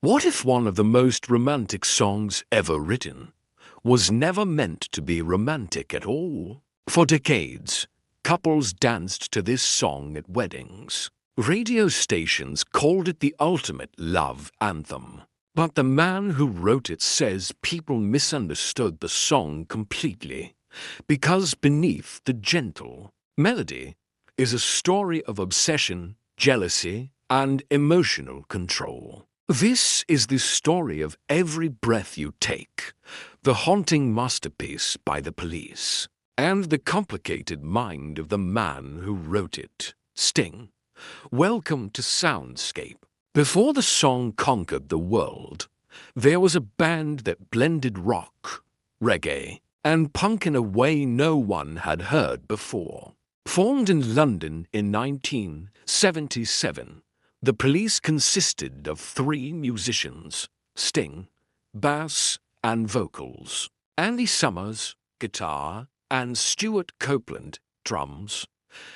What if one of the most romantic songs ever written was never meant to be romantic at all? For decades, couples danced to this song at weddings. Radio stations called it the ultimate love anthem. But the man who wrote it says people misunderstood the song completely, because beneath the gentle melody is a story of obsession, jealousy, and emotional control. This is the story of Every Breath You Take, the haunting masterpiece by the Police, and the complicated mind of the man who wrote it, Sting. Welcome to Soundscape. Before the song conquered the world, there was a band that blended rock, reggae, and punk in a way no one had heard before. Formed in London in 1977, the Police consisted of three musicians: Sting, bass, and vocals; Andy Summers, guitar, and Stuart Copeland, drums.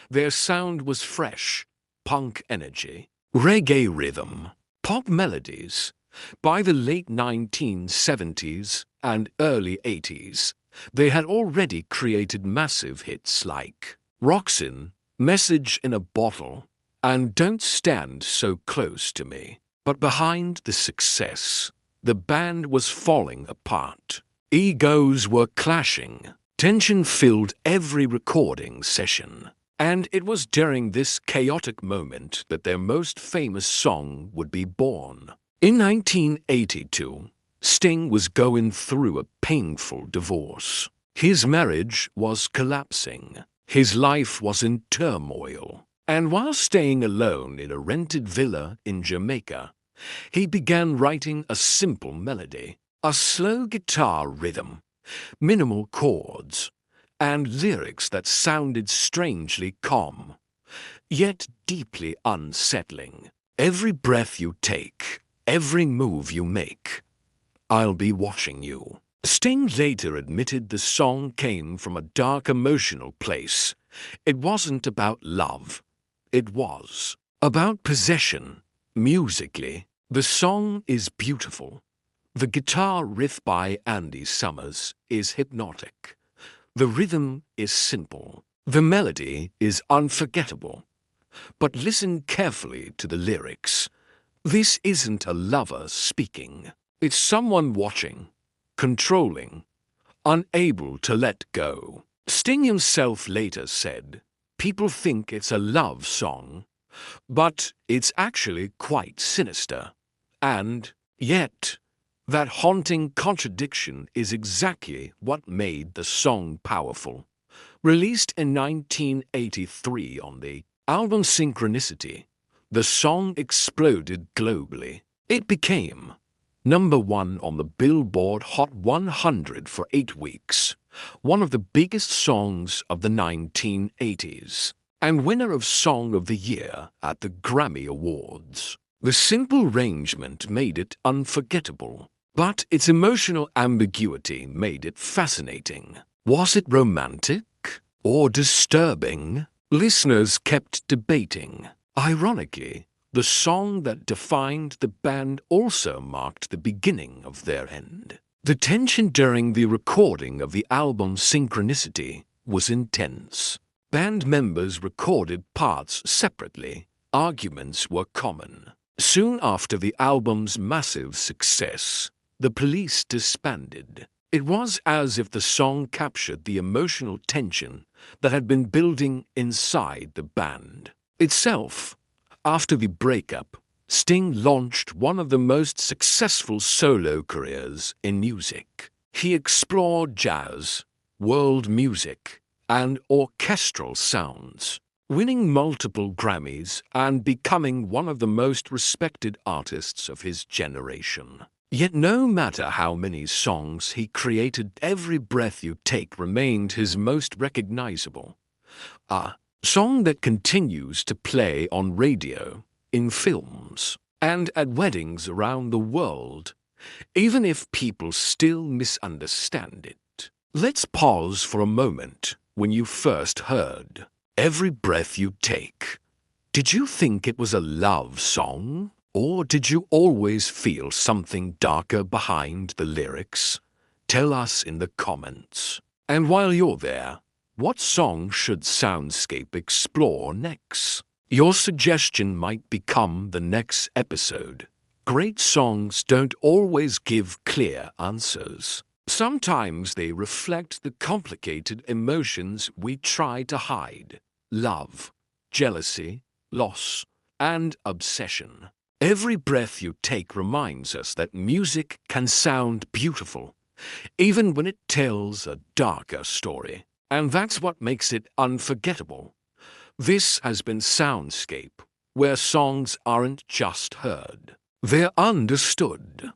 Their sound was fresh, punk energy, reggae rhythm, pop melodies. By the late 1970s and early 80s, they had already created massive hits like Roxin, Message in a Bottle, and Don't Stand So Close to Me. But behind the success, the band was falling apart. Egos were clashing. Tension filled every recording session. And it was during this chaotic moment that their most famous song would be born. In 1982, Sting was going through a painful divorce. His marriage was collapsing. His life was in turmoil. And while staying alone in a rented villa in Jamaica, he began writing a simple melody, a slow guitar rhythm, minimal chords, and lyrics that sounded strangely calm, yet deeply unsettling. Every breath you take, every move you make, I'll be watching you. Sting later admitted the song came from a dark emotional place. It wasn't about love. It was about possession. Musically, the song is beautiful. The guitar riff by Andy Summers is hypnotic. The rhythm is simple. The melody is unforgettable. But listen carefully to the lyrics. This isn't a lover speaking. It's someone watching, controlling, unable to let go. Sting himself later said, "People think it's a love song, but it's actually quite sinister." And yet, that haunting contradiction is exactly what made the song powerful. Released in 1983 on the album Synchronicity, the song exploded globally. It became #1 on the Billboard Hot 100 for 8 weeks, one of the biggest songs of the 1980s, and winner of Song of the Year at the Grammy Awards. The simple arrangement made it unforgettable, but its emotional ambiguity made it fascinating. Was it romantic or disturbing? Listeners kept debating. Ironically, the song that defined the band also marked the beginning of their end. The tension during the recording of the album Synchronicity was intense. Band members recorded parts separately. Arguments were common. Soon after the album's massive success, the Police disbanded. It was as if the song captured the emotional tension that had been building inside the band itself. After the breakup, Sting launched one of the most successful solo careers in music. He explored jazz, world music, and orchestral sounds, winning multiple Grammys and becoming one of the most respected artists of his generation. Yet no matter how many songs he created, Every Breath You Take remained his most recognizable. A song that continues to play on radio, in films, and at weddings around the world, even if people still misunderstand it. Let's pause for a moment. When you first heard Every Breath You Take, did you think it was a love song? Or did you always feel something darker behind the lyrics? Tell us in the comments. And while you're there, what song should Soundscape explore next? Your suggestion might become the next episode. Great songs don't always give clear answers. Sometimes they reflect the complicated emotions we try to hide: love, jealousy, loss, and obsession. Every breath you take reminds us that music can sound beautiful, even when it tells a darker story. And that's what makes it unforgettable. This has been Soundscape, where songs aren't just heard, they're understood.